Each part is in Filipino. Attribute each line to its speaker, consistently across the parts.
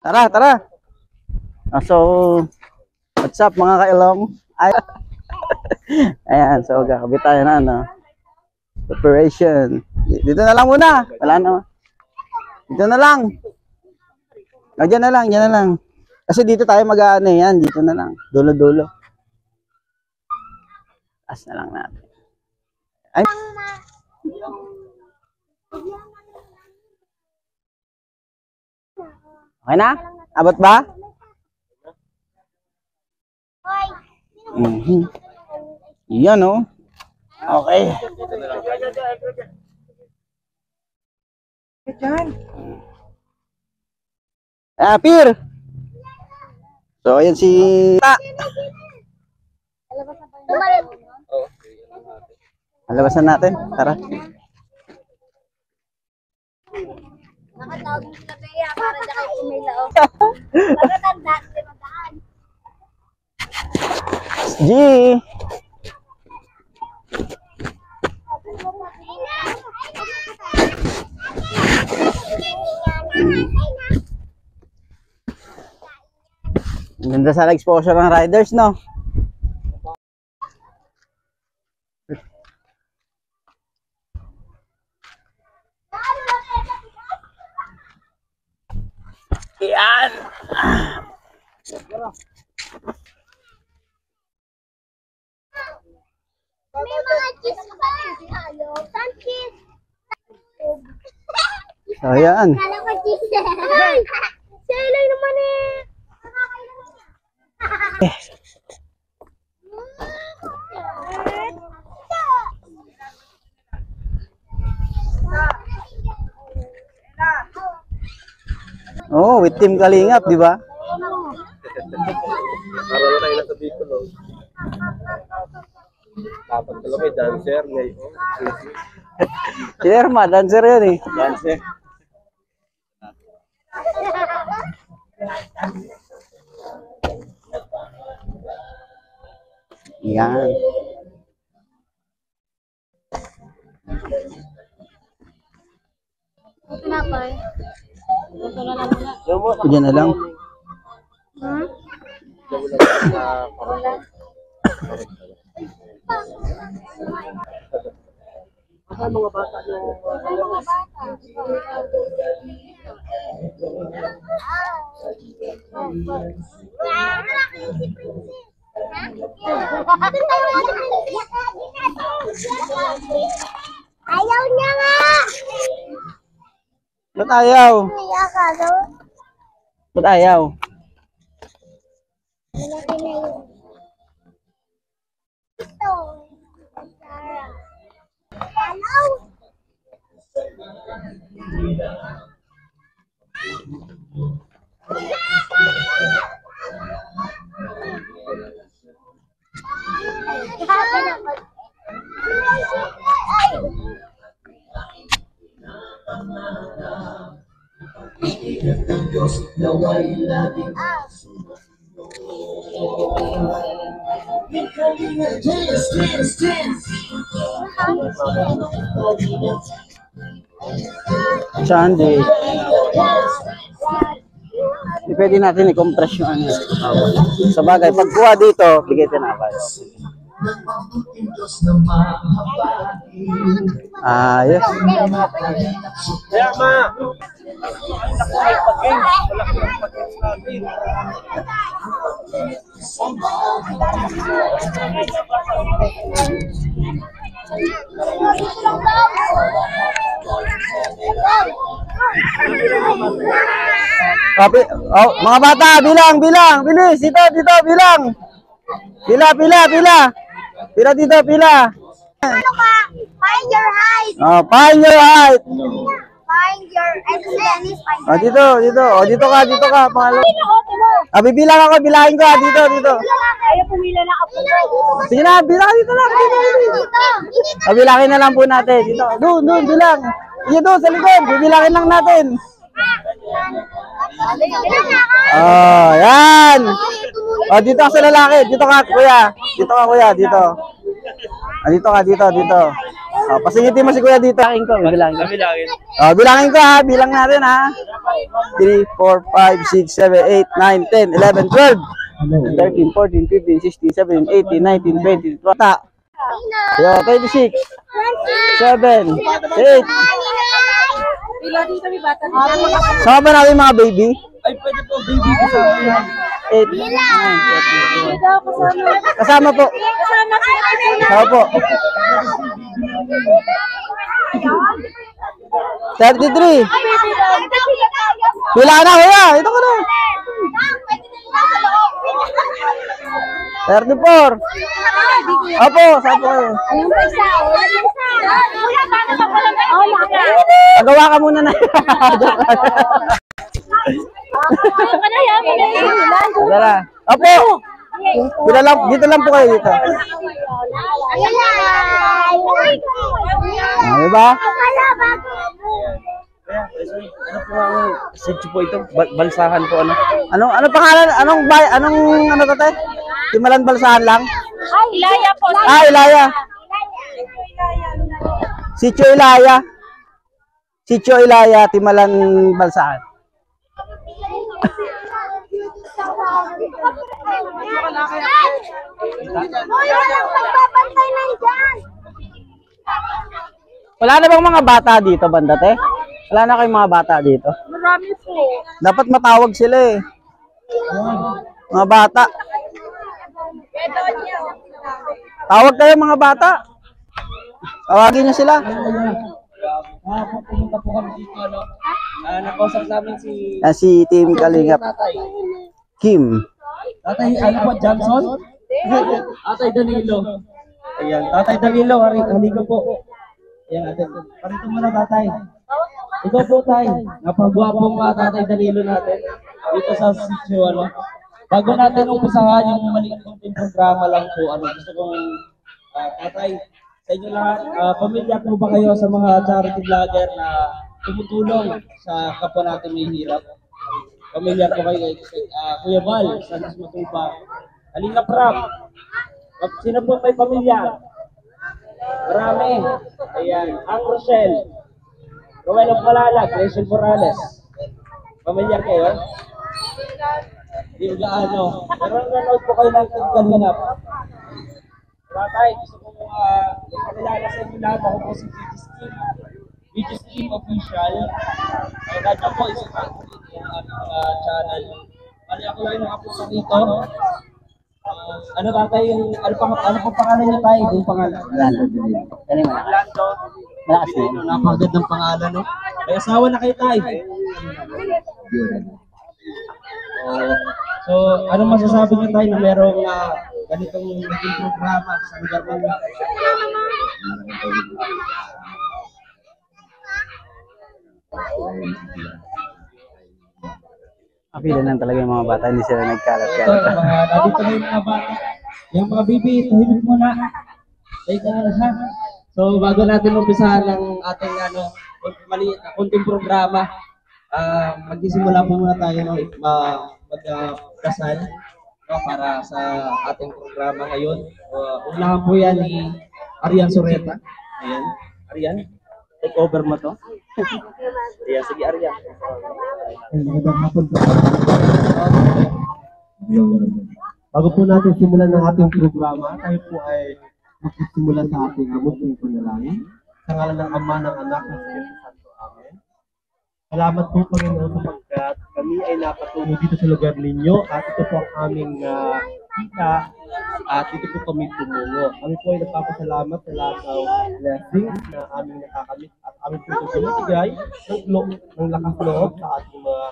Speaker 1: Tara, tara. So, what's up mga kailong? Ayan, so kakabit tayo na, no? Preparation. Dito na lang muna. Wala na. Dito na lang. Diyan na lang, diyan na lang. Kasi dito tayo mag-aano yan. Dito na lang. Dulo-dulo. As na lang natin. Ay. Okay na? Abot ba? Yan, oh. Okay. Pir. So, ayan si Ta. Alabasan natin. Tara.
Speaker 2: Nakatawag mo sila Bea para na kayo kumila o. Pagkatanda, magdaan.
Speaker 1: G. Ganda sa exposure ng riders, no? Yan.
Speaker 2: May mga cheese pa. Ayaw. Saan cheese?
Speaker 1: So, yan.
Speaker 2: Kala ko cheese. Ay! Siya lang naman eh.
Speaker 1: Oh, with Team Kalingap, di ba?
Speaker 3: Para na tayo nasa Bicol, no? Dapat talaga may dancer ngayon.
Speaker 1: Si Erma, dancer yan eh.
Speaker 3: Dancer.
Speaker 1: Yan.
Speaker 2: Pinapay. Ito na lang muna.
Speaker 1: Diyan na lang.
Speaker 3: Saan mga bata yung...
Speaker 2: Ayaw niya nga!
Speaker 1: Ba't ayaw?
Speaker 2: Ayaw ka, no?
Speaker 1: Ba't ayaw?
Speaker 2: Malaki na yun. Ito. Hello?
Speaker 1: Sunday. Pwede natin i-compress yung ano. Sa bagay, pagkuha dito, bigay tinapay. Ayos.
Speaker 3: Kaya ma! Ako may pag-games. Wala ko may pag-games natin.
Speaker 1: Oh, mga bata, bilang, bilang, bilis, dito, dito, bilang. Pila, pila, pila. Pila dito, pila.
Speaker 2: Ano ka? Find your height.
Speaker 1: Oh, find your height.
Speaker 2: Find your Dennis, find
Speaker 1: Oh, dito, dito. Oh, dito ka, pangalo. Bibilang ako, bilangin ko, dito, dito.
Speaker 2: Ayaw pumila na ako.
Speaker 1: Sige na, bilang dito lang, dito, dito. Bilangin na lang po natin, dito. Doon, bilang. Sige doon, sa likod, bibilangin lang natin. Oh, yan. Oh, dito ka sa lalaki, dito ka, kuya. Dito ka, kuya, dito. Ah, dito ka, dito, dito. Pasingiti mo si kuya dito. Bilangin ko. Bilangin ko.
Speaker 3: Bilangin.
Speaker 1: Bilangin ko ha. Bilang natin ha. 3, 4, 5, 6, 7, 8, 9, 10, 11, 12. 13, 14, 15, 16, 17, 18, 19, 20, 20. Yo, 26, 7, 8. Sama ba natin mga baby?
Speaker 3: Ay, pwede po, baby. Kasama yan.
Speaker 1: 8, 9, kasama po. Kasama po. 33. Wala na kuya. Ito ko na. 34. Opo, sabi ko. Pagawa ka muna na. Dala. Opo. Dito lang po kayo dito. Diba?
Speaker 3: Ano po ang sityo po ito? Balsahan po ano?
Speaker 1: Anong pangalan? Anong ano to te? Timalan Balsahan lang?
Speaker 2: Ay, Ilaya po.
Speaker 1: Ilaya. Sitio Ilaya. Sitio Ilaya, Timalan Balsahan. Wala na bang mga bata dito, banda te? Wala na kayong mga bata dito?
Speaker 2: Marami po.
Speaker 1: Dapat matawag sila eh. Mga bata. Tawag kayo mga bata. Tawagin niyo sila.
Speaker 3: Pupunta po kami dito, ano? Nakausap namin si
Speaker 1: Si Team Kalingap.
Speaker 3: Tatay.
Speaker 1: Kim.
Speaker 3: Tatay, ano po, Johnson? Tatay Danilo. Ayan, Tatay Danilo, halika po. Ayan, natin. Parito muna, Tatay. Ito po, Tay. Napagwapong Tatay Danilo natin. Dito sa sitio, ano? Bago natin umpisahan yung maliit kong programa lang po, ano? Gusto kong, Tatay, sa inyo lahat, pamilya po ba kayo sa mga charity vlogger na tumutulong sa kapwa natin may hirap? Pamilya po kayo, Kuya Val, Sanas Matupa, Kalingap Rap. Sino po may pamilya? Marami. Ayan, Ang Rochelle, Rowel of Malalag, Rachel Morales. Pamilya kayo? Hindi mo gaano. Pero nanonood po kayo ng Team Kalingap. Tatay, gusto ko ipakilala sa inyo lahat. Ako po si Video Scheme Official. Nandiyan po, isa pa po dito yung aming channel. Bali ako lang nakapunta dito. Ano tatay yung, ano pang pangalan niya tayo? Yung pangalan? Orlando.
Speaker 1: Malakas na yun.
Speaker 3: Napakagad ng pangalan, no? May asawa na kayo tayo. So, ano masasabi niyo tayo na merong ganitong naging programa sa lugar ninyo?
Speaker 1: Kapila lang talaga yung mga bata, hindi sila
Speaker 3: Ito,
Speaker 1: nagkalat-kalat.
Speaker 3: nandito na yung mga bata. Yung mga bibi, tahimik muna. Take na ha. So, bago natin umpisahan ng ating maliit na kunting programa, magsisimula po muna tayo magdasal para sa ating programa ngayon. Unahan po yan ni Arian Sureta. Ayan. Arian, take over mo to. Ayan, sige Arian. Bago po natin simulan ng ating programa, tayo po ay magsisimula sa ating munting panalangin. Sa ngalan ng Ama, ng Anak, ng Espiritu Santo. Amen. Salamat po, Panginoon, sapagkat kami ay napatungo dito sa lugar ninyo at ito po ang aming kita at dito po kami tumungo. Kami po ay nagpapasalamat sa lahat ng blessings na aming nakakamit at aming po ito binibigay ng lakas loob sa ating mga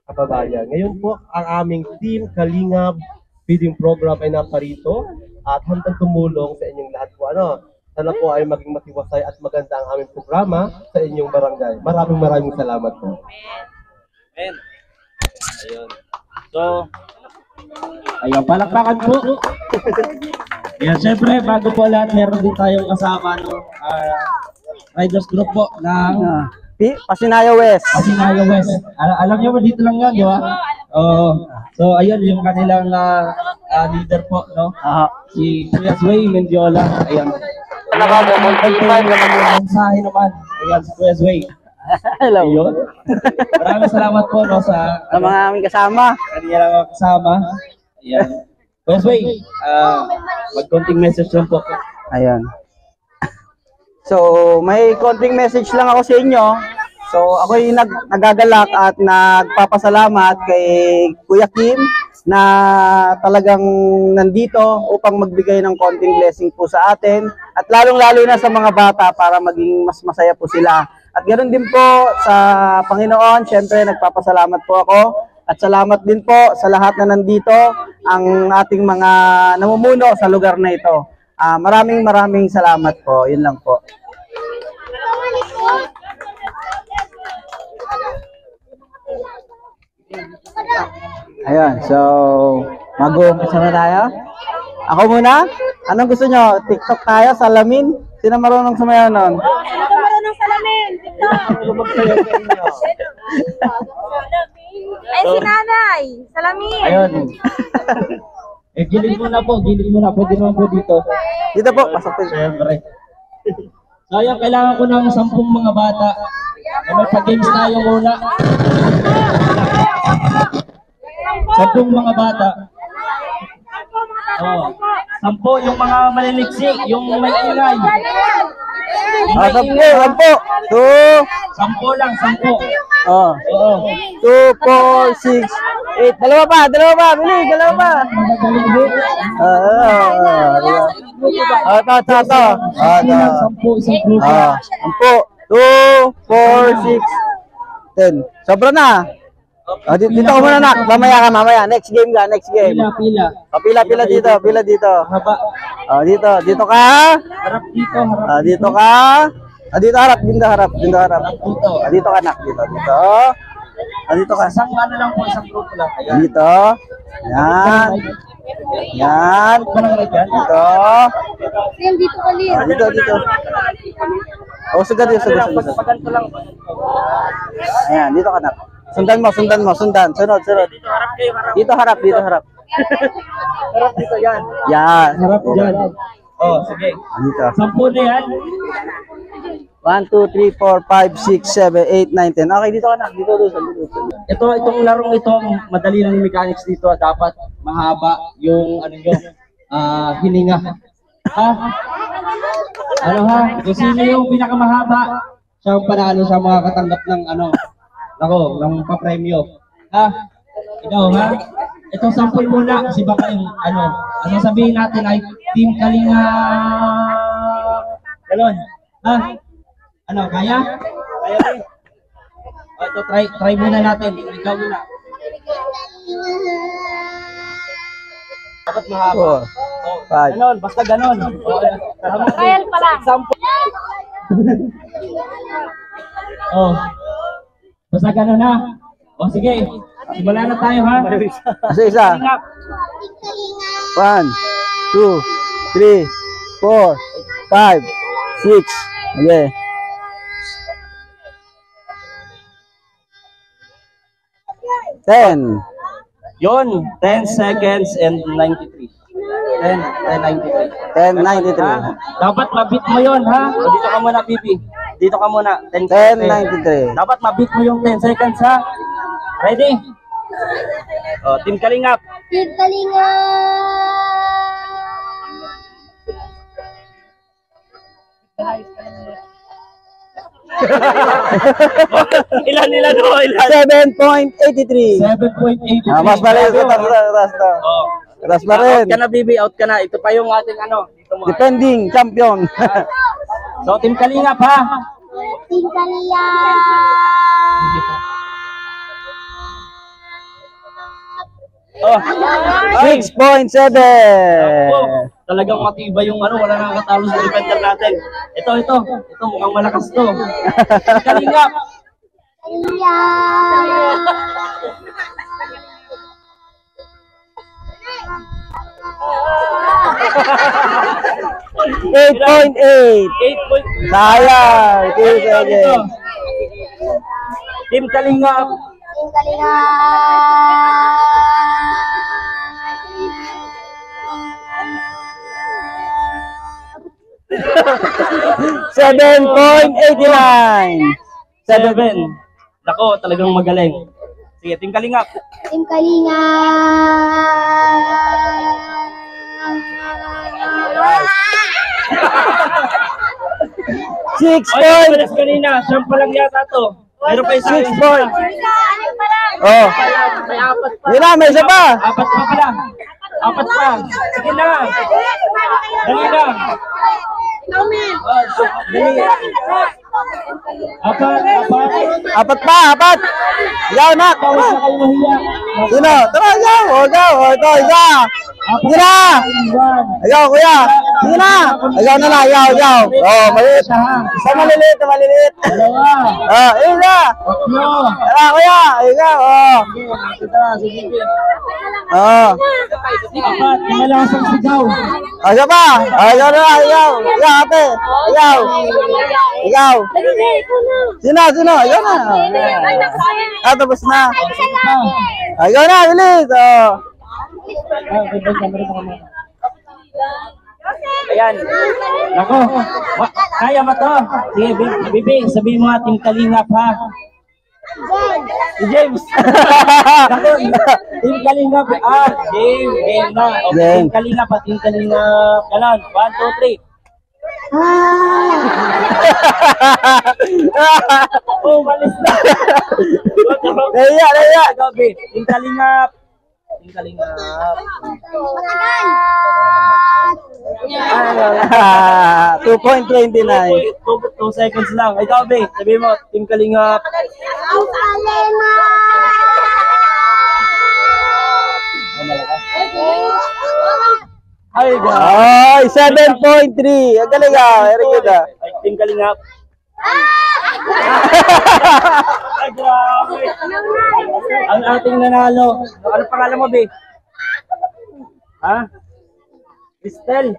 Speaker 3: kababayan. Ngayon po, ang aming Team Kalingap feeding program ay naparito at handang tumulong sa inyong lahat po. Sana po ay maging matiwasay at maganda ang aming programa sa inyong barangay. Maraming salamat po. Amen. Ayun. So, ayun, palakpakan po. Yan, syempre, bago po lahat, meron din tayong kasama Riders Group po ng
Speaker 1: Pasinaya West.
Speaker 3: Pasinaya West. Alam niyo ba dito lang yan, di ba? So, ayun, yung kanilang leader po, no? Si Kuya Sway Mendiola. Ayun. mensahe naman. Ayan, sa Kuya Zway.
Speaker 1: Hello.
Speaker 3: Ayun. Maraming salamat po no, sa
Speaker 1: Sa mga aming kasama.
Speaker 3: kanina lang ako kasama. Ayan. Kuya Zway, magkonting message lang po.
Speaker 1: Ayan. So, may konting message lang ako sa inyo. So, ako'y nagagalak at nagpapasalamat kay Kuya Kim na talagang nandito upang magbigay ng konting blessing po sa atin at lalong-lalo na sa mga bata para maging mas masaya po sila. At ganoon din po sa Panginoon, syempre nagpapasalamat po ako at salamat din po sa lahat na nandito ang ating mga namumuno sa lugar na ito. Maraming salamat po. Yun lang po. Ayun, so mag-uumpisa na tayo. Ako muna? Anong gusto nyo? TikTok tayo, salamin? Sino marunong sumayaw nun?
Speaker 2: Ano marunong salamin? Ay, si nanay. Salamin.
Speaker 3: Ayun. Gilid muna po, gilid muna. Pwede naman po dito.
Speaker 1: Dito po, pasok po.
Speaker 3: Siyempre. So, ayan, kailangan ko ng 10 mga bata. May pa-games tayo muna. 10 mga bata. Oh, 10 yung mga maliliksik, yung may ingay.
Speaker 1: Sampo.
Speaker 3: 10 lang, 10.
Speaker 1: Oh.
Speaker 3: Oo.
Speaker 1: 2, 4, 6, 8. Dalawa pa. Bili, dalawa pa.
Speaker 3: Magagaling din.
Speaker 1: Ito.
Speaker 3: 10, isang grupo.
Speaker 1: Sampo. 2, 4, 6, 10. Sobra na. Dito ka muna, nak. Mamaya. Next game.
Speaker 3: Pila.
Speaker 1: Pila dito.
Speaker 3: Haba.
Speaker 1: Dito ka.
Speaker 3: Harap dito, harap
Speaker 1: Dito ka. Dito harap.
Speaker 3: dito.
Speaker 1: Dito ka, nak. Dito. Dito ka.
Speaker 3: Isang ano lang po, isang grupo lang. Ayan.
Speaker 1: Dito. Yan.
Speaker 3: Walang right yan.
Speaker 1: Dito.
Speaker 2: Rin, dito ka, Lin.
Speaker 1: Dito. Sugad.
Speaker 3: Paganto lang.
Speaker 1: Ayan, dito ka, nak. Sundan mo. Sunod.
Speaker 3: Dito harap kayo, harap.
Speaker 1: Dito harap.
Speaker 3: Harap dito yan.
Speaker 1: Yan.
Speaker 3: Harap dyan. Oh, sige.
Speaker 1: Dito.
Speaker 3: 10 na yan.
Speaker 1: 1, 2, 3, 4, 5, 6, 7, 8, 9, 10. Okay, dito ka na. Dito.
Speaker 3: Itong larong ito, madali lang yung mechanics dito. Dapat mahaba yung hininga. Ha? Ano ha? Kung sino yung pinakamahaba, siya ang panalo sa mga katanggap ng ng papremyo. Ha? Ikaw ha? Ito sample muna kasi baka yung ang sabihin natin ay Team Kalinga. Ganon. Ha? Kaya? Kaya rin. Ito, try muna natin. Ikaw muna. Dapat mahaba.
Speaker 1: 5.
Speaker 3: Ganon, basta ganon.
Speaker 2: Kaya pala.
Speaker 3: Example. Basta ganon ha. Sige. Simula na tayo ha.
Speaker 1: Isa. 1, 2, 3, 4, 5, 6. Okay. Ten.
Speaker 3: Yon, 10 seconds and 93. 10:93.
Speaker 1: 10:93.
Speaker 3: Dapat mabit mo yon ha. O, dito ka muna, Bibi. Dito ka muna.
Speaker 1: 10:93.
Speaker 3: Dapat mabit mo yung 10 seconds ha. Ready? O, Team Kalingap.
Speaker 2: Team Kalinga.
Speaker 3: Ilan?
Speaker 1: 7.83.
Speaker 3: 7.83.
Speaker 1: Mas mali. Ras pa rin.
Speaker 3: Out ka na, Bibi. Out ka na. Ito pa yung ating Dito mo.
Speaker 1: Defending champion.
Speaker 3: So, Team Kalingap ha.
Speaker 2: Team Kalinga.
Speaker 3: Oh.
Speaker 1: 6.7.
Speaker 3: Talagang matibay yung wala nang katalo sa defender natin. Ito mukhang malakas to. Kalingap.
Speaker 2: Kalinga.
Speaker 1: 8.8.
Speaker 3: 8
Speaker 1: Sayang. 2 seconds.
Speaker 3: Team Kalingap.
Speaker 2: Team Kalinga.
Speaker 1: 7.89.
Speaker 3: 7. Nako, talagang magaling. Sige, Team Kalingap.
Speaker 2: Team Kalinga.
Speaker 1: 6
Speaker 3: Oy,
Speaker 1: point.
Speaker 3: malas kanina. Siyam pa lang yata to. Meron pa isa.
Speaker 1: 6 point.
Speaker 2: Ano pa lang?
Speaker 1: Oh.
Speaker 3: May apat pa.
Speaker 1: Yun na, may isa pa.
Speaker 3: Apat pa pala. Apat pa. Sige na. Dali na. Dali. Apat.
Speaker 1: Apat pa, apat. Ikaw na.
Speaker 3: Tawag na kayo mahiya.
Speaker 1: Sino? Tara, ikaw. O, ikaw. O, ito, isa. Sige na. Ikaw, kuya. Sige na. Ikaw na lang, ikaw. Oh, maliit. Isa maliliit, maliliit.
Speaker 3: Dalawa.
Speaker 1: Oh, isa.
Speaker 3: Tatlo.
Speaker 1: Tara, kuya. Ikaw, oh.
Speaker 3: Sige.
Speaker 1: Oh.
Speaker 3: Apat. Malasang sigaw.
Speaker 1: O, isa pa. O, ikaw na lang, ikaw. Ikaw, ate. Ikaw. Ikaw. Sino? Ikaw na. Ah, tapos na. Ah, ikaw na, bilis. Oh.
Speaker 3: Ayan. Nako. Kaya ba to? Sige, Bibi. Sabihin mo nga, Team Kalingap, ha? Si James. Nako, Team Kalingap. Game na. Okay,
Speaker 1: Game.
Speaker 3: Team Kalingap, ha? Team Kalingap. Ganon. 1, 2, 3. Oh, malis na.
Speaker 1: Naiya.
Speaker 3: Gabi. Team Kalingap. Team Kalingap.
Speaker 1: 2.29.
Speaker 3: 2 seconds lang. Ay, Gabi. Sabihin mo, Team Kalingap. Ay, God.
Speaker 1: Ay, 7.3. Ang galing ah. Very good ah.
Speaker 3: Ay, Team Kalingap. Ay, grabe. Ang ating nanalo. Ano pangalan mo, Be? Ha? Cristel.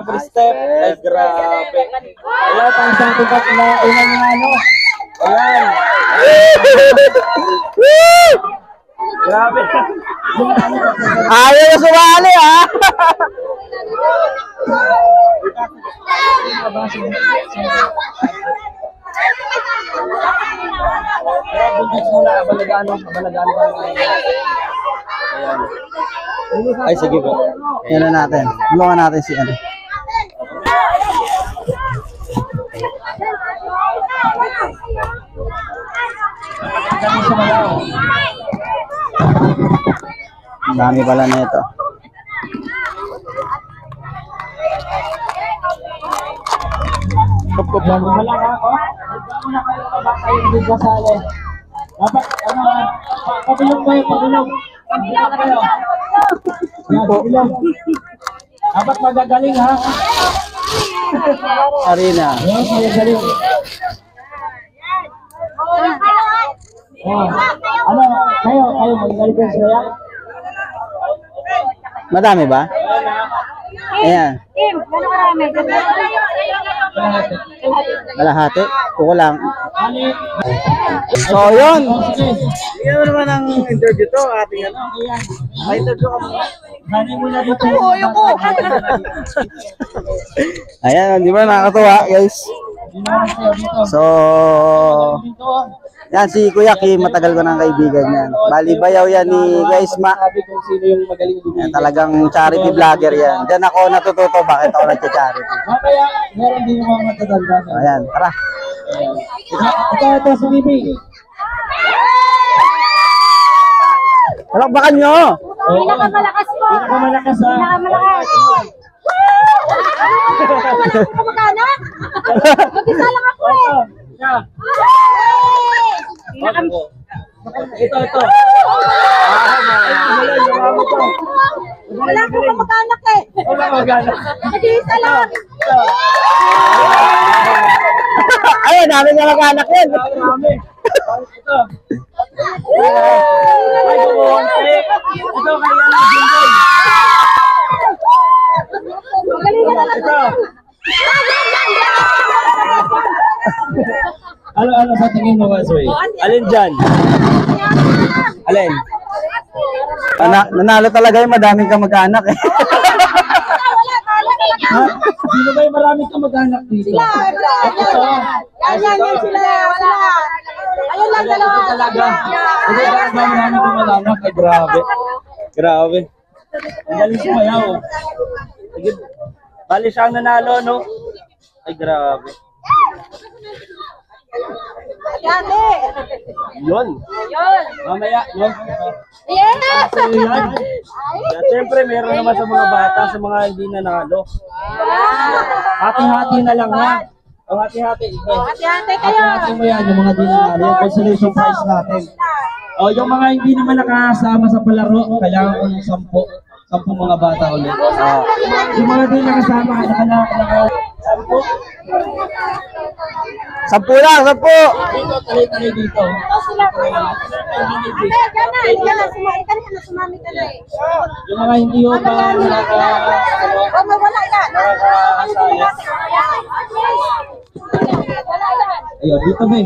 Speaker 3: Cristel. Ay, grabe. Ayan, ang sa ating na unang nanalo. Ayan. Grabe.
Speaker 1: Ayaw na sumali ah.
Speaker 3: Ay, sige po.
Speaker 1: Yan na natin. Tulungan natin si ano. Ang dami pala na ito.
Speaker 3: Yan, wala ka ako. Muna kayo kabaka yung bigla sa alin. Dapat, pabilog kayo, pabilog. Pabilog kayo. Yan, pabilog. Dapat magagaling, ha?
Speaker 1: Arena.
Speaker 3: Yan, magagaling. Oh. Ano, kayo, magagaling kayo sa'yo?
Speaker 1: Madami ba? Ayan.
Speaker 2: Team, ano karami?
Speaker 1: Kalahati. Kuko lang.
Speaker 3: Ali.
Speaker 1: So, yun.
Speaker 3: Sige.
Speaker 1: Yan naman ang interview to. Ating ano. May interview ka muna.
Speaker 3: Dali mo na dito.
Speaker 1: Ayan, di ba nakakatuwa guys? So, yan si Kuya Kim, matagal ko ng kaibigan yan. Bali bayaw yan ni Guys Ma.
Speaker 3: Sabi kung sino yung magaling din.
Speaker 1: Yan, talagang charity vlogger yan. Diyan ako natututo bakit ako nagcha-charity.
Speaker 3: Kaya, meron din yung mga matatanda.
Speaker 1: Ayan, tara.
Speaker 3: Ito si Bibi.
Speaker 1: Palakbakan nyo!
Speaker 2: Pinakamalakas po.
Speaker 3: Pinakamalakas, ha?
Speaker 2: Pinakamalakas. Kamag-anak? Mag-isa lang ako eh.
Speaker 3: Siya. Ito.
Speaker 2: Wala po kamag-anak eh.
Speaker 3: Wala magana.
Speaker 2: Mag-isa lang.
Speaker 1: Ayun, namin nga mag-anak yan.
Speaker 3: Marami. Ito. Ay, bumonte. Ito, kaya na Jindoy.
Speaker 2: Magaling na lang.
Speaker 3: Ito. Ano sa tingin mo, Wasway? Alin dyan? Alin?
Speaker 1: Nanalo talaga yung madaming kamag-anak eh.
Speaker 3: Ha? Sino ba yung marami mag-anak dito?
Speaker 2: Sila, yan sila, wala. Ayun lang dalawa.
Speaker 3: Talaga. Hindi talaga marami kong mag-anak. Ay, grabe. Grabe. Ang galing sumayaw. Sige. Bali siya ang nanalo, no? Ay, grabe.
Speaker 2: Gani.
Speaker 3: Yun.
Speaker 2: Yun.
Speaker 3: Mamaya, no?
Speaker 2: Yeah.
Speaker 3: So, yan. Siyempre, meron naman sa mga bata, sa mga hindi nanalo. Hati-hati na lang ha. O, hati-hati.
Speaker 2: Hati-hati kayo.
Speaker 3: Hati-hati mo yan, yung mga hindi nanalo. Yung consolation prize natin. O, yung mga hindi naman nakasama sa palaro, kailangan ko ng 10 mga bata ulit. Yung mga hindi nakasama, nakasama.
Speaker 1: 10 lang, 10.
Speaker 3: Dito, tali-tali dito.
Speaker 2: Sumami ka na eh.
Speaker 3: Yung mga hindi yung
Speaker 2: Wala yan.
Speaker 3: ayun, dito ba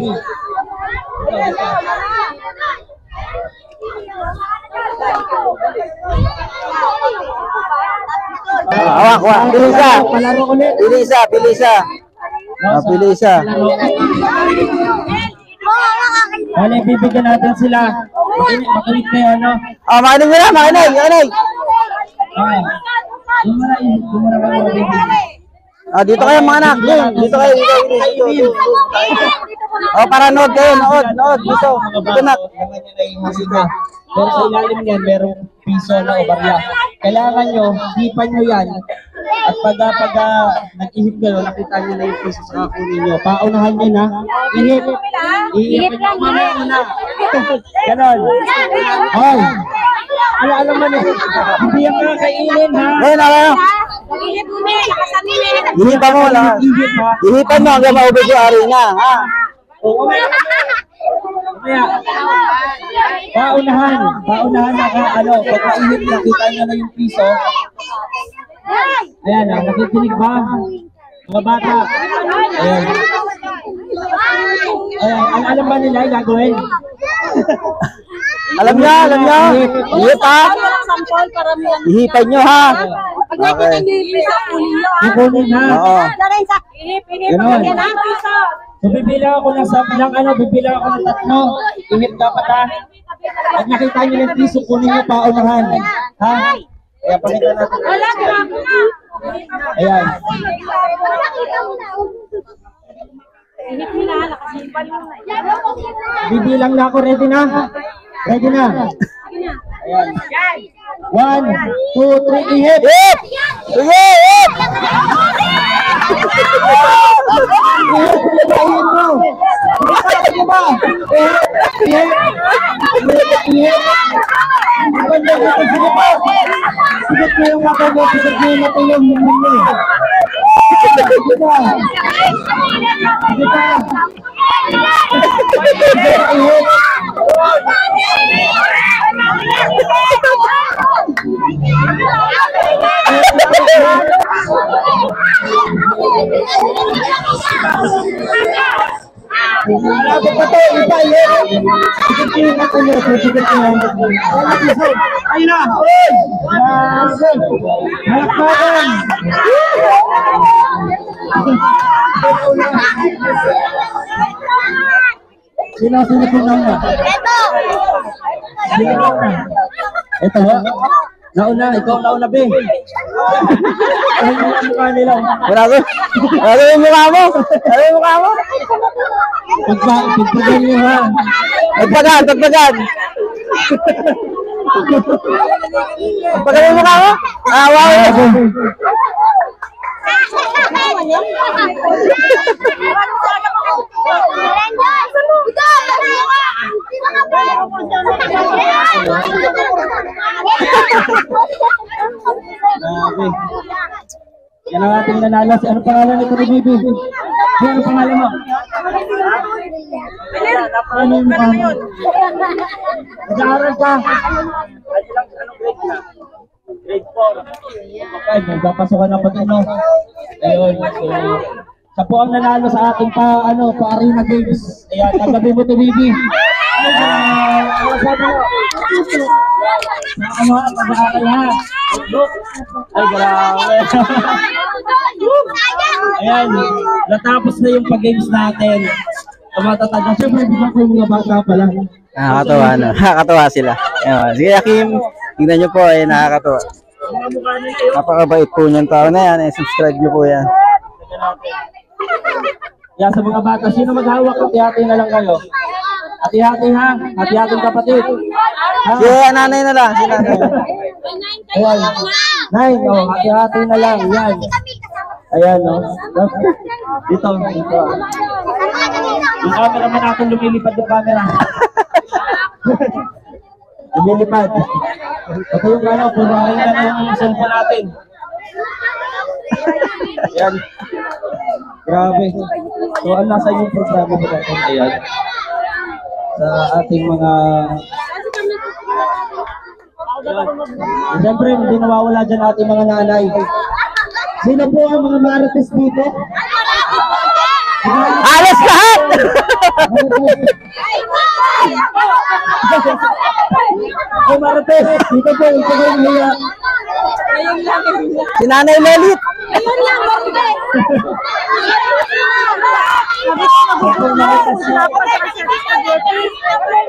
Speaker 1: Hawak, hawak. Pili isa.
Speaker 3: Palaro ulit.
Speaker 1: Pili isa, pili isa. Pili isa.
Speaker 3: Wala, bibigyan natin sila. Makinig kayo, ano?
Speaker 1: Makinig nyo na, makinig, makinig.
Speaker 3: Yung mga bibigyan.
Speaker 1: Dito kayo mga anak. Dito kayo, dito. Para nood kayo, nood. Dito. Dito na.
Speaker 3: Pero sa ilalim niyan, merong piso na o barya. Kailangan nyo, hipan nyo yan. At pag nag-ihip kayo, nakita nyo na yung piso sa kunin nyo. Paunahan nyo na. Ihip. Ihip lang. Mamaya na. Ganon. Ay. Alam mo na. Hindi yung kakainin, ha?
Speaker 1: Ngayon, ngayon. Ihipan mo lang. Ihipan mo hanggang maubos yung arena, ha?
Speaker 3: Oo, kaya, paunahan na pagkaihip nakita nyo na yung piso. Ayan, nakikinig ba? Mga bata. Ayan. Ayan, alam ba nila yung gagawin?
Speaker 1: Alam niya. Ihip ha. Ihipan nyo ha. Okay.
Speaker 3: Kukunin ha.
Speaker 1: Oo.
Speaker 3: Ganon. So, bibilang ako ng 3. Ihip dapat ha. Pag nakita nyo yung piso, kunin nyo paunahan. Ha? Kaya pakita natin. Ayan. Bibilang na ako. Ready na? Ready na? Ayan. 1, 2, 3, ihip!
Speaker 1: Ihip! Sige, ihip!
Speaker 3: Sino po nauna? Ito ha? Nauna, ikaw nauna be. Ay, yung mukha nila.
Speaker 1: Wala yung mukha mo.
Speaker 3: Pagpagan nyo ha.
Speaker 1: Pagpagan. Pagpagan yung mukha mo. Wow.
Speaker 3: Grabe. Yan ang ating nanalo. Ano pangalan nito ni Bibi? Ano pangalan mo? Ano yung mukha mo? Nag-aaral ka? Grade 4. Okay, magpapasokan na pag-ano. Ayun. Siya po ang nanalo sa ating pa-arena games. Ayan, nagabi mo ito, Bibi. Ano sabi mo? Ano ang pag-aaral ha? Ay, grabe. Ayan, natapos na yung pag-games natin. Tumatataga. Siyempre, bigla ko yung mga bata pala.
Speaker 1: Nakakatawa, no? Nakakatawa sila. Ayan. Sige, Hakim. Tingnan nyo po, nakakatawa.
Speaker 3: Mga mukha nila yun.
Speaker 1: Napakabait po niyang tao na yan. Subscribe nyo po yan.
Speaker 3: Yan, sa mga bata, sino maghawak? Hati-hati na lang kayo. Hati-hati ha. Hati-hati kapatid. Ha?
Speaker 1: Si nanay na lang. Si nanay.
Speaker 3: Ayan. Nine, oh, hati-hati na lang. Yan. Ayan, no. Dito, dito. Yung camera mo natin lumilipad yung camera. Lumilipad. Ito yung ano, purahin na yung cellphone natin. Ayan. Grabe. So, ang nasa yung programa mo natin. Ayan. Sa ating mga... Siyempre, hindi nawawala dyan ating mga nanay. Sino po ang mga marites dito?
Speaker 1: Alas lahat!
Speaker 3: Ay, marites! Dito po, ito po yung hiya.
Speaker 1: Si Nanay Lelit.
Speaker 2: Ayun lang,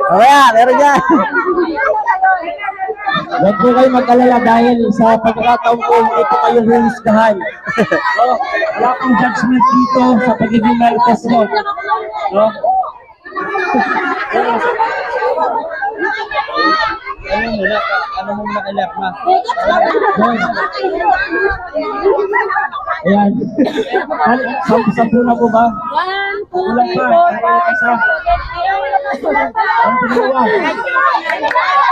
Speaker 1: Mamaya, meron dyan.
Speaker 3: Huwag po kayo mag-alala dahil sa pagkakataon ko, hindi po kayo hulisgahan. No? Wala pong judgment dito sa pagiging marites mo. No? Ano muna? Ano mo muna kailap ma? Ayan. Sampu na po ba?
Speaker 2: 1, 2,
Speaker 3: Kulang
Speaker 2: 3,
Speaker 3: pa.
Speaker 2: 4, 5.
Speaker 3: Isa. Ang dalawa.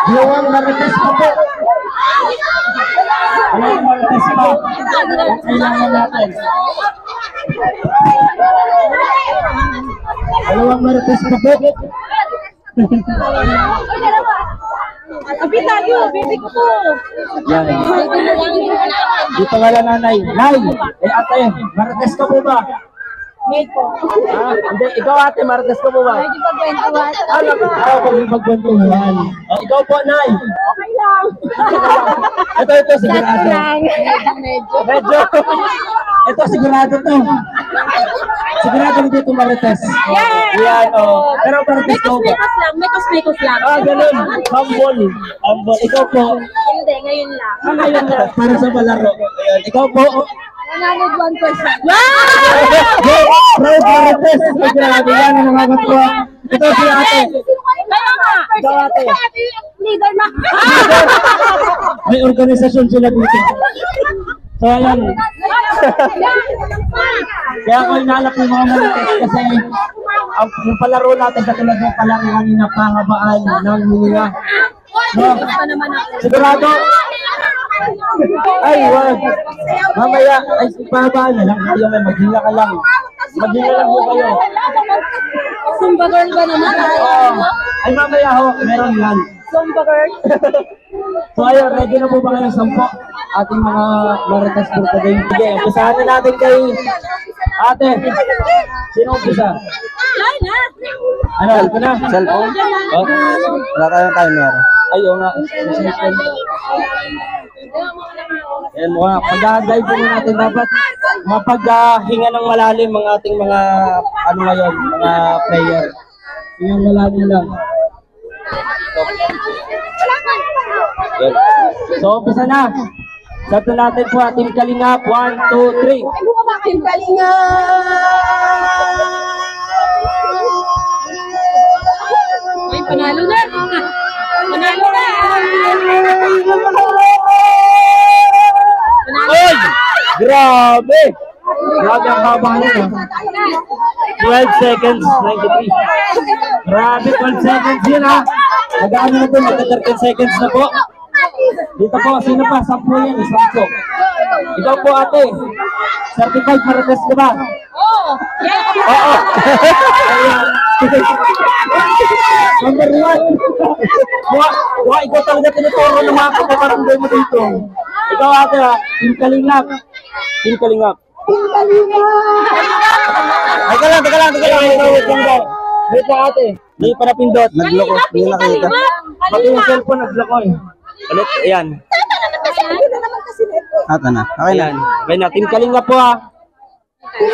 Speaker 3: Dalawang marites pa po. Dalawang marites pa. Kailangan natin. Dalawang marites pa po.
Speaker 2: Abi tayo, baby ko po.
Speaker 3: Yan. Dito nga lang nanay. Nay! Ate, marites ka po ba?
Speaker 2: Made po.
Speaker 3: Hindi, ikaw ate, marites ka po ba?
Speaker 2: Pwede pa kwentuhan.
Speaker 3: Pagkwentuhan. Ikaw po, Nay.
Speaker 2: Okay lang.
Speaker 3: Ito, sigurado.
Speaker 2: Medyo.
Speaker 3: Medyo. Ito, sigurado to. Sigurado hindi ito marites. Yan, oh. Pero marites ko ba?
Speaker 2: Mekos lang.
Speaker 3: Ganun. Humble. Humble. Ikaw po.
Speaker 2: Hindi, ngayon lang.
Speaker 3: Ngayon na, para sa palaro. Ayan. Ikaw po.
Speaker 2: 101%.
Speaker 3: Proud marites. Grabe yan, ang nakakatuwa. Ito si ate.
Speaker 2: Kaya nga.
Speaker 3: Ikaw ate.
Speaker 2: Leader na.
Speaker 3: May organisasyon sila dito. So, ayan. Kaya ako inalap yung mga marites kasi yung palaro natin katulad ng palaro kanina, pahabaan ng hininga. No? Sigurado? Ay, wag. Mamaya, ay pahabaan na lang. Ayaw may maghinga ka lang. Maghinga lang po kayo.
Speaker 2: Zumba girl ba naman?
Speaker 3: Ay, mamaya ho, meron yan.
Speaker 2: Zumba girl.
Speaker 3: So ayun, ready na po ba kayo 10 ating mga marites for today? Sige, umpisahan na natin kay ate. Sino umpisa?
Speaker 2: Ay na.
Speaker 3: Ano, ito na?
Speaker 1: Cellphone?
Speaker 3: Oh?
Speaker 1: Wala tayong timer.
Speaker 3: Ayaw nga. Ayan mo nga, pag-dive po natin dapat mapaghinga ng malalim ang ating mga, ano ngayon, mga player. Hingang malalim lang. Yan. So, umpisa na. Sato natin po ating kalingap. 1, 2, 3.
Speaker 2: Team Kalinga. Ay, panalo na. Panalo na.
Speaker 3: Oy! Grabe! Grabe ang haba nito. 12 seconds, 93. Grabe, 12 seconds yun ha. Nag-ano na po, magka-13 seconds na po. Dito po, sino pa? 10 yan, 10. Ikaw po ate, certified marites ka ba?
Speaker 2: Oh, yeah.
Speaker 3: Oo. Ayan. Number 1. Buha, ikaw talaga tinuturo ng mga kapabarangay mo dito. Ikaw ate ha, Team Kalingap. Team Kalingap.
Speaker 1: Ay, teka lang.
Speaker 3: Wait lang ate. Hindi pa napindot.
Speaker 1: Nagloko. Hindi nakita.
Speaker 3: Pati yung cellphone naglako eh. Ulit, ayan.
Speaker 1: Ato na. Okay na.
Speaker 3: Ayan. Okay na, Team Kalingap po ha.
Speaker 2: Ay,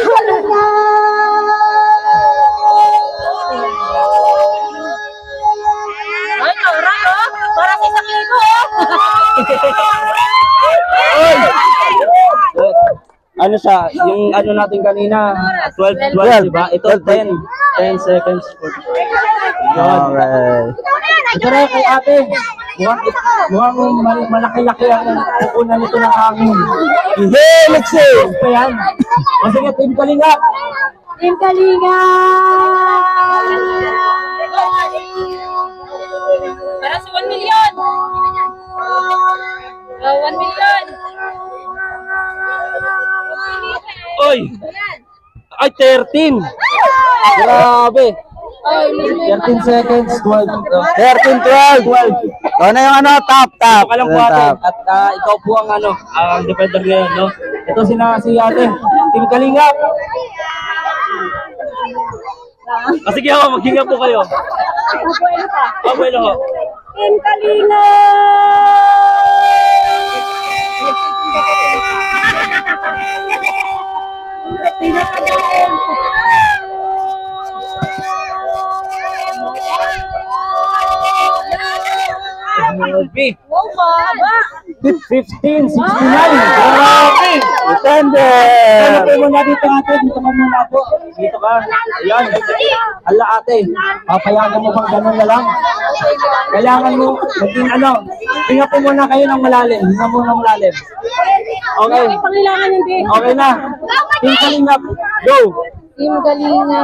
Speaker 2: naura, oh. Para sa isang libo,
Speaker 3: Ano siya, yung ano natin kanina, 12, di ba? Ito 10 seconds. Yun.
Speaker 1: Okay.
Speaker 3: Ito rin kay ate. Mukhang malaki-laki ang kukunan nito ng hangin.
Speaker 1: Hey, let's see.
Speaker 3: Ito yan. O sige, Team Kalinga.
Speaker 2: Team Kalinga! Para sa 1 million! 1 million!
Speaker 3: Oy! Ay, 13! Grabe! 13 seconds, 12.
Speaker 1: 13, 12. Ito na yung ano, top.
Speaker 3: Ito ka lang po ate.
Speaker 1: Top.
Speaker 3: At ikaw po ang ano, ang defender ngayon, no? Ito si ate. Team Kalinga. Sige ho, maghinga po kayo. Abuelo ho.
Speaker 2: Team Kalinga! Wow, baba!
Speaker 3: 15, 69. Grabe!
Speaker 1: Defender!
Speaker 3: Ano po muna dito ate? Dito ka muna po. Dito ka. Ayan. Ala ate, papayagan mo bang ganun na lang? Kailangan mo, maging ano, hinga po muna kayo ng malalim. Hinga muna malalim. Okay.
Speaker 2: Pangilangan hindi.
Speaker 3: Okay na. Team Kalinga, go!
Speaker 2: Team Kalinga!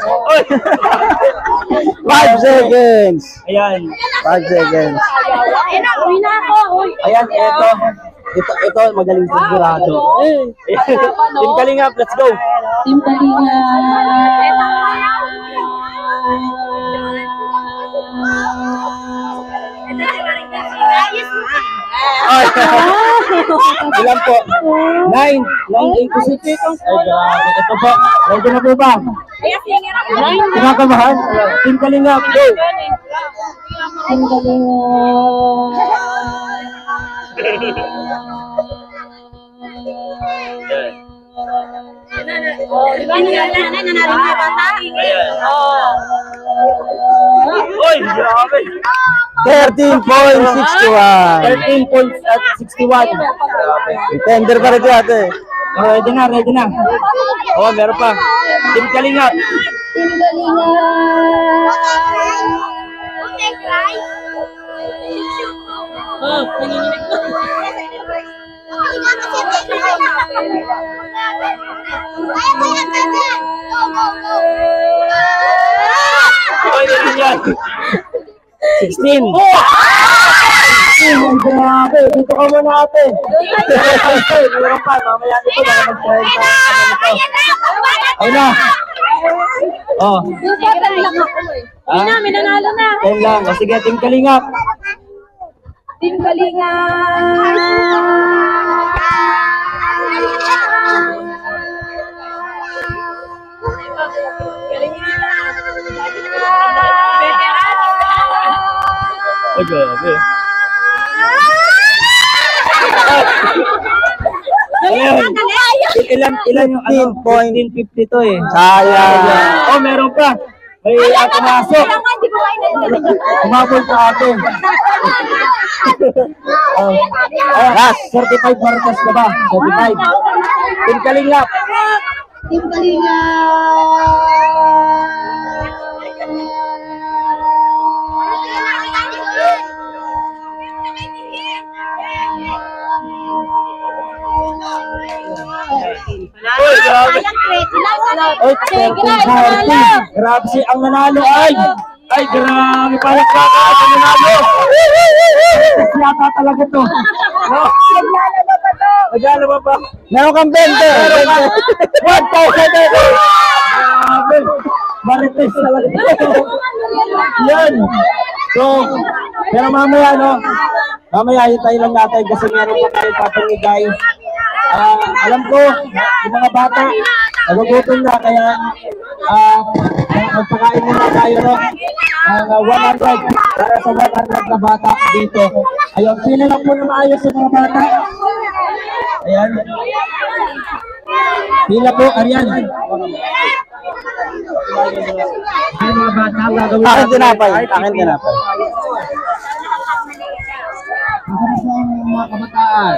Speaker 3: Oy!
Speaker 1: 5 seconds.
Speaker 3: Ayan.
Speaker 1: 5 seconds.
Speaker 2: Uwi na ako! Uy!
Speaker 3: Ayan, ito, magaling sigurado. Team Kalinga, let's go!
Speaker 2: Team Kalinga!
Speaker 1: Ay,
Speaker 3: Ilan po? 9 into 6. Ay, grabe. Ito po. Ready na po ba? Kinakabahan? Team Kalinga, go!
Speaker 2: Team Kalinga! Oh, di ba nanalo na bata?
Speaker 3: Oy, grabe.
Speaker 1: 13.61.
Speaker 3: 13.61. Grabe.
Speaker 1: Defender pa rin ito ate.
Speaker 3: Oh, ready na. Oh, meron pa. Team Kalinga.
Speaker 2: Team Kalinga! Oh, nanginginig ko.
Speaker 3: Oy, yan. 16. Grabe, dito ka muna ate. Meron pa, mamaya dito baka mag-try pa. Ayun na. Oh.
Speaker 2: May nanalo na.
Speaker 3: 10 lang. O sige, Team Kalinga.
Speaker 2: Team Kalinga!
Speaker 3: Oh, grabe. Ilan yung ano? 15.50 to eh.
Speaker 1: Sayang.
Speaker 3: Oh, meron pa. May pumasok. Umabol sa atin. Last, 35 markas ka ba? 35. Team Kalinga.
Speaker 2: Team Kalinga!
Speaker 3: Oy, grabe. Oy, 13-40. Grabe si ang nanalo ay. Ay, grabe. Parang baka ang nanalo. Yata talaga to. No? Naglalaba pa.
Speaker 1: Meron kang 20. 1,000 pesos.
Speaker 3: Grabe. Marites talaga to. Yan. So, pero mamaya, no? Mamaya, hintayin lang natin kasi meron pa tayo papamigay. Alam ko, yung mga bata, nagugutom na, kaya magpakain muna tayo, no? 100 para sa 100 na bata dito. Ayun, sila lang po na maayos sa mga bata. Ayan. Pila po, Arian. Ay, mga bata, ang gagawin
Speaker 1: Akin tinapay. Akin tinapay.
Speaker 3: Mga kabataan.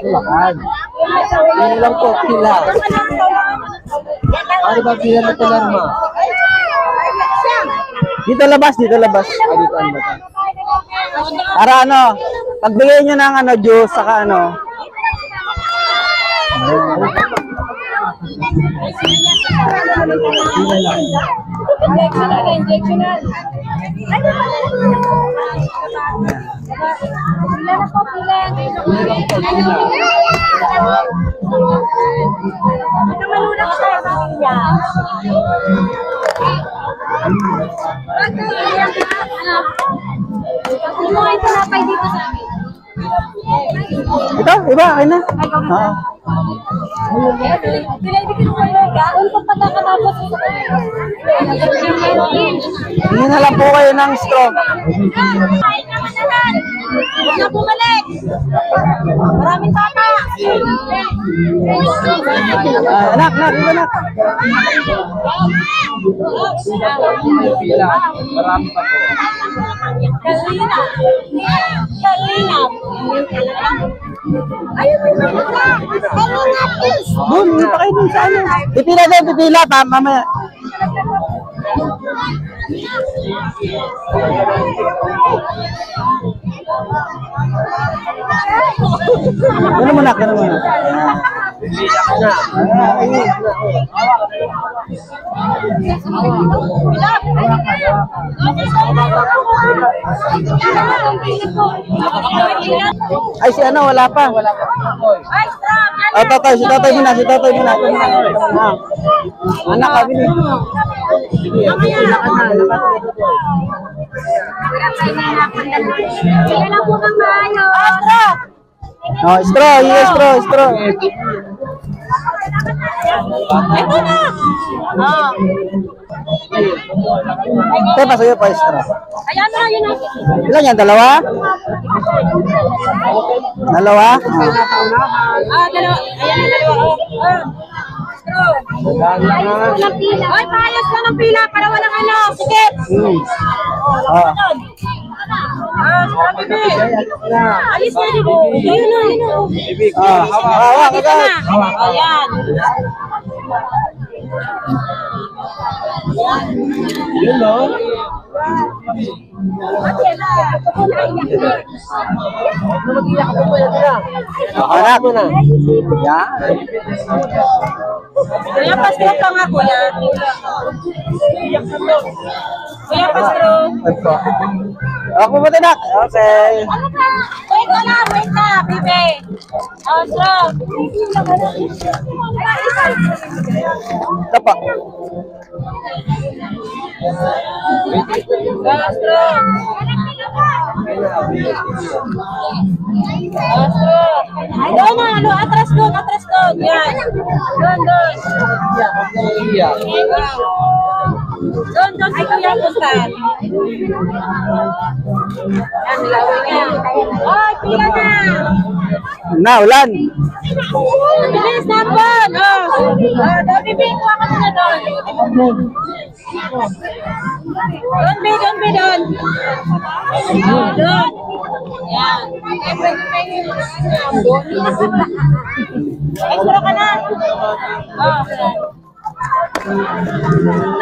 Speaker 3: Lakad. Yan lang po, pila. Ano ba pila na talarma?
Speaker 1: Dito labas, dito labas.
Speaker 3: Dito ang bata.
Speaker 1: Para ano, pagbigay nyo ng ano, juice, saka ano.
Speaker 2: Injectional. Pila na po, pila. Ito maluna ko sa pamilya. Ano ay tinapay dito sa amin?
Speaker 1: Ito, iba, akin na. Oo.
Speaker 2: Pila ibigin mo kayo. Doon pa patakatapos.
Speaker 1: Hindi na lang po kayo ng straw.
Speaker 2: Huwag na bumalik. Maraming tata.
Speaker 1: Anak, dito anak.
Speaker 3: Pila. Marami pa po.
Speaker 2: Kalina. Kalina. Ayun mo na. Kalina, please.
Speaker 1: Doon, hindi pa kayo dun sa ano. Pipila doon, pipila. Mamaya. Ganun muna, ganun muna. Ay, si ano, wala pa. Oh, Totoy, si Totoy muna, si Totoy muna. Anak, kami ni.
Speaker 2: Sige na po ng maayos.
Speaker 1: Oh, straw, yes, straw.
Speaker 2: Ito na. Oh.
Speaker 1: Tayo pa sa'yo pa, straw.
Speaker 2: Ayan na, yun na.
Speaker 1: Ilan yan, dalawa? Dalawa?
Speaker 2: Dalawa. Ayan na, dalawa. Ayos ko ng pila. Ay, paayos ko ng pila para walang ano. Sige.
Speaker 1: Oh.
Speaker 2: Bebe. Ayos na, di ba? Ayun na, ayun na.
Speaker 1: Hawak,
Speaker 2: Dito na. Ayan.
Speaker 3: Yun, no?
Speaker 1: Anak mo na. Yan.
Speaker 2: Kuya Pastro pa nga, kuya. Kuya Pastro.
Speaker 1: Ako mo anak. Okay.
Speaker 2: Ano ka? Wait na, bebe. Pastro.
Speaker 1: Ito pa.
Speaker 2: Pastro. Pastro. Doon na, ano, atras doon. Yan. Doon. Doon, si Kuya punta. Yan, nilawin niya. Oh, pila na.
Speaker 1: Na, ulan.
Speaker 2: Bilis na po. Doon, bibing ko ako na doon. Doon. Doon. Yan. Extra ka na.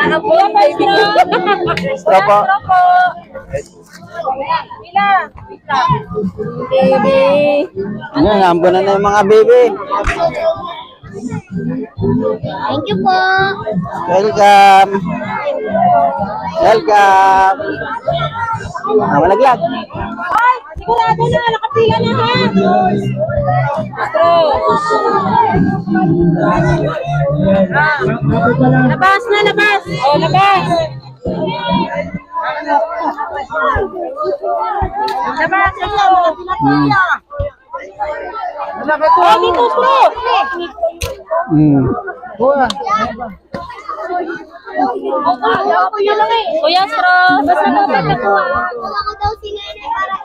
Speaker 2: Nakabulan pa extra.
Speaker 1: Extra po.
Speaker 2: Pila. Baby.
Speaker 1: Ayan, ambunan na yung mga baby.
Speaker 2: Thank you po.
Speaker 1: Welcome. Malaglag.
Speaker 2: Ay, sigurado na. Nakapila na ha. Labas. Oh, labas. Oh, dito, bro. Kuya Stro, basta dapat ako. Ako daw si Nene para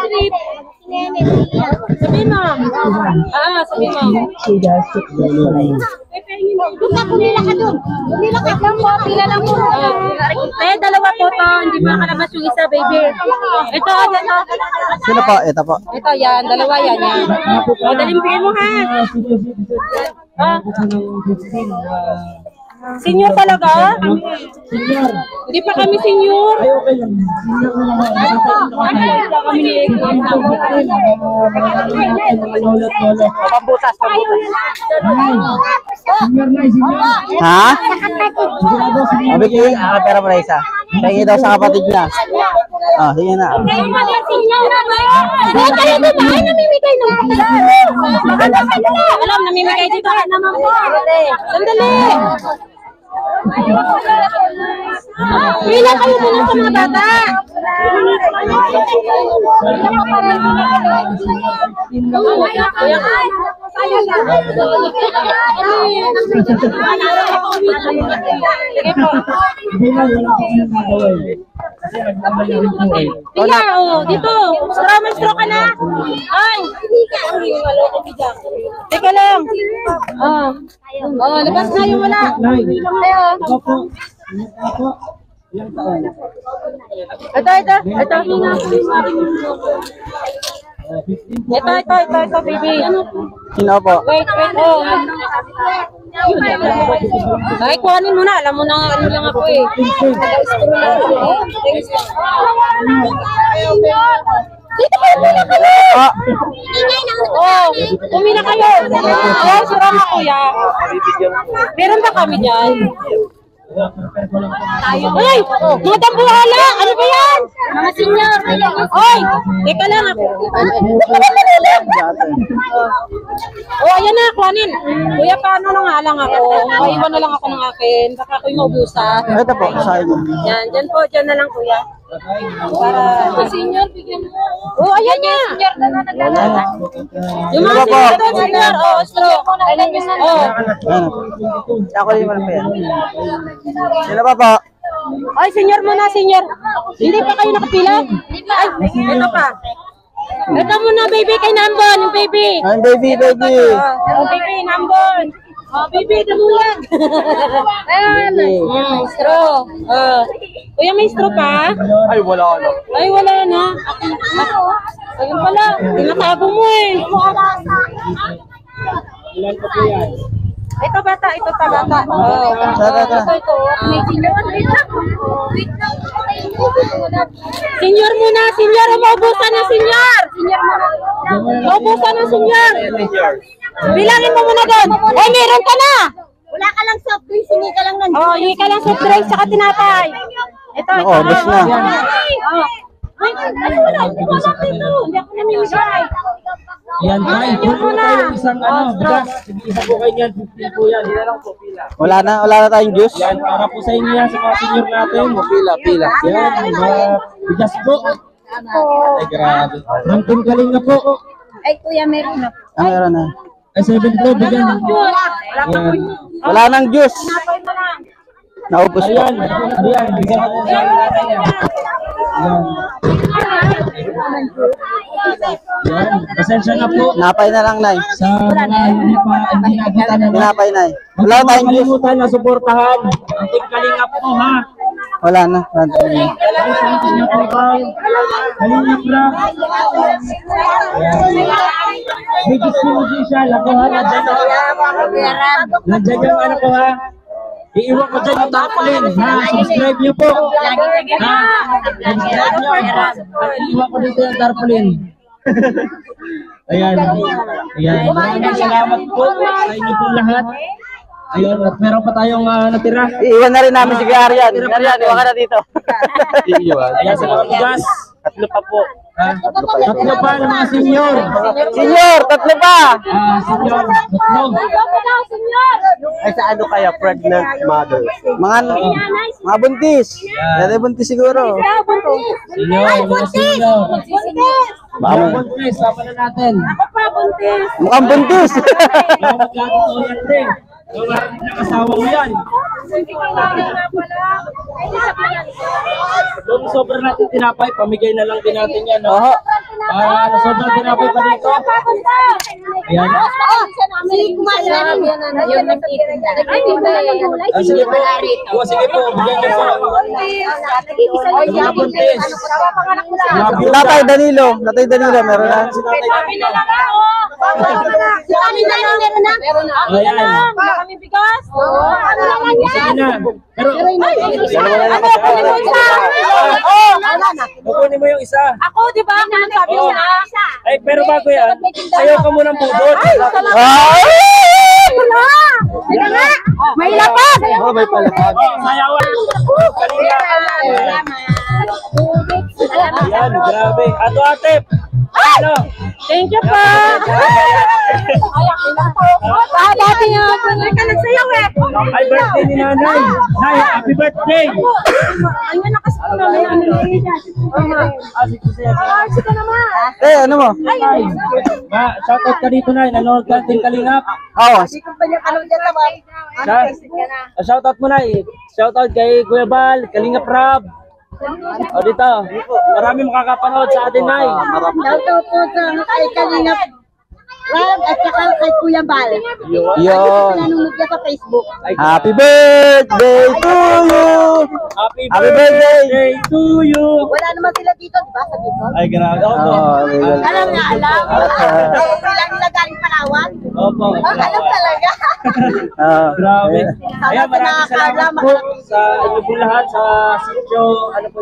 Speaker 2: trip. Si Nene. Sabi mo. Sabi mo. Pumila ka doon. Pumila ka doon po. Pila lang po. Kaya dalawa po to. Hindi mo nakalabas yung isa, baby. Ito.
Speaker 1: Sino po? Ito po.
Speaker 2: Ito, yan. Dalawa yan. Madaling bigay mo, ha? Senior talaga?
Speaker 3: Senior.
Speaker 2: Hindi pa kami senior.
Speaker 3: Ay, okay lang. Senior na lang.
Speaker 2: Kami ni
Speaker 1: Pambutas.
Speaker 3: Senior na, senior.
Speaker 1: Ha?
Speaker 3: Sigurado, senior.
Speaker 1: Sabi ko, pera mo na isa. Pahingi daw sa kapatid niya. Sige na.
Speaker 2: Kayo mga senior na ba? Ay, kayo dumaan, namimigay ng alam, namimigay dito. Sandali. Pila kayo muna sa mga bata. Pila, dito. Straw ka na. Ay, teka lang. Labas na yung wala.
Speaker 3: Opo. Opo. Ilang taon?
Speaker 2: Ito, baby.
Speaker 1: Sino po?
Speaker 2: Wait. Ay, kuhanin mo na. Alam mo na ano lang ako eh. Nag-scroll lang ako. Dito kayo, pumila kayo! Pumila kayo! Sura nga kuya. Meron ba kami dyan? Ay! Mga tambuhala! Ano ba yan? Mga senior! Oy! Teka lang ako. Ayan na, kuhanin. Kuya, paano na nga lang ako? Maiwan na lang ako ng akin. Baka ako'y maubusan.
Speaker 1: Ito po, sa inyo.
Speaker 2: Yan, dyan na lang kuya. Para senior, bigyan mo. Ayan niya. Senior na naglalala. Yung mga senior doon, senior. Straw.
Speaker 1: Ako rin naman po yan. Sino pa po?
Speaker 2: Ay, senior muna, senior. Hindi pa kayo nakapila? Ay, ito pa. Ito muna, baby, kay Nambon. Yung baby.
Speaker 1: Ang baby.
Speaker 2: Baby, Nambon. Baby, damulan. Ayan. Straw. Kuya, may straw pa?
Speaker 1: Ay, wala na.
Speaker 2: Ay, wala na. Ayun pala. Tinatago mo eh.
Speaker 3: Ilan pa po yan?
Speaker 2: Ito bata. Ito. May senior. Senior muna. Senior. Maubusan na senior. Maubusan na senior. Bilangin mo muna doon. Ay, meron ka na. Wala ka lang soft drinks. Hingi ka lang ng hingi ka lang soft drinks saka tinapay. Ito.
Speaker 1: Bus na.
Speaker 2: Ay, wala. Hindi ako namimigay.
Speaker 3: Ayan, tayo. Puno tayo isang bigas. Isa po kayo yan. 50 po yan. Hindi lang po pila.
Speaker 1: Wala na tayong juice.
Speaker 3: Yan, para po sa inyo yan sa mga senior natin.
Speaker 1: Pila.
Speaker 3: Yan, bigas po. Ay, grabe. Rangkong galing na po.
Speaker 2: Ay, kuya, meron na.
Speaker 1: Meron na.
Speaker 3: Ay, 7 po, bigyan. Yan.
Speaker 1: Wala nang juice. Naubos po.
Speaker 3: Ayan, bigyan ko sa natin yan. Yan. Yan, pasensya na po.
Speaker 1: Napay na lang, Nay.
Speaker 3: Sa mga hindi nabutan na
Speaker 1: Tinapay, Nay. Wala
Speaker 3: Wala
Speaker 1: tayong juice.
Speaker 3: kalimutan na suportahan. Ang Team Kalingap po, ha?
Speaker 1: Wala na.
Speaker 3: Kalingap po, Kang. Kalingap na. Bigis mo din siya. Lakuhan na dyan. Nandiyan yung ano po, ha? Iiwan ko dyan yung tarpaulin, ha? Subscribe niyo po. Ha? Subscribe niyo. Iiwan ko dito yung tarpaulin. Ayan. Maraming salamat po sa inyo po lahat. Ayun, at meron pa tayong natira.
Speaker 1: Iiwan na rin namin si Garian. Garian, iwan ka na dito.
Speaker 3: Ayan, sa mga bigas. Tatlo pa po. Tatlo pa ng mga senior.
Speaker 1: Senior, tatlo pa.
Speaker 3: Senior, tatlo.
Speaker 1: Ay, sa ano kaya? Pregnant mother. Mga buntis. Yan ay buntis siguro.
Speaker 3: Senior, mga senior.
Speaker 1: Baka
Speaker 3: Mga buntis, laban na natin.
Speaker 1: mukhang buntis.
Speaker 3: Salamat lahat po yan din. Yung narinig ng asawa mo yan. Yung sobrang natin tinapay, pamigay na lang din natin yan. No?
Speaker 1: Oho.
Speaker 3: Sobrang tinapay pa dito. Ayan. Sige po. Sige po, bigyan niyo po. Mga buntis.
Speaker 1: Tatay Danilo, meron na.
Speaker 3: Ayan.
Speaker 2: Kami bigas. Ano naman
Speaker 3: Sige
Speaker 2: yan?
Speaker 3: na. Pero, kukunin mo yung isa.
Speaker 2: Ako, di ba? Ano sabi ko na?
Speaker 3: Ay, pero bago yan, sayaw ka munang budot.
Speaker 1: Ay!
Speaker 2: Ito nga! May lapad!
Speaker 1: Oh, may palapag.
Speaker 3: Sayawan. Ayan, grabe. Ato ate. Ano?
Speaker 2: Thank you po! Dati nga ako ka nagsayaw eh!
Speaker 3: Ay, birthday ni nanay. Nay, happy birthday.
Speaker 2: Ayun, nakasama namin ang
Speaker 3: Sige siya.
Speaker 2: sige naman!
Speaker 1: Ano mo?
Speaker 3: Nay, shoutout ka dito, Nay. Nanonood ka din Kalingap.
Speaker 1: Oo.
Speaker 3: Shoutout mo, Nay. Shoutout kay Kuya Bal, Kalingap Rab. O dito, marami makakapanood sa atin, Nay.
Speaker 2: Shoutout po sa kay Kalingap Rob at saka kay Kuya Bal.
Speaker 1: Yun.
Speaker 2: Nanonood niya sa Facebook.
Speaker 1: Happy birthday to you!
Speaker 3: Happy
Speaker 1: Happy birthday!
Speaker 3: birthday to you.
Speaker 2: Wala naman sila dito, di ba? Sa dito?
Speaker 3: Ay, grabe. Opo.
Speaker 2: Alam na, alam. Bilang nila galing Palawan.
Speaker 3: Opo.
Speaker 2: Alam talaga.
Speaker 3: Grabe. Ayan, maraming
Speaker 2: Sana
Speaker 3: salamat po sa inyo po lahat sa sityo. Ano po?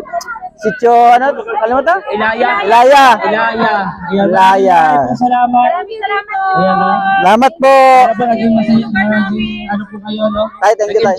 Speaker 1: Sityo, ano? Alam mo to?
Speaker 3: Ilaya.
Speaker 1: Ilaya.
Speaker 3: Ilaya. Ayan.
Speaker 1: Ilaya.
Speaker 3: Salamat.
Speaker 2: Salamat po.
Speaker 3: Ayan, no?
Speaker 1: Salamat po.
Speaker 3: Para ba naging masaya, naging ano po kayo, no?
Speaker 1: Tay, thank you, tay.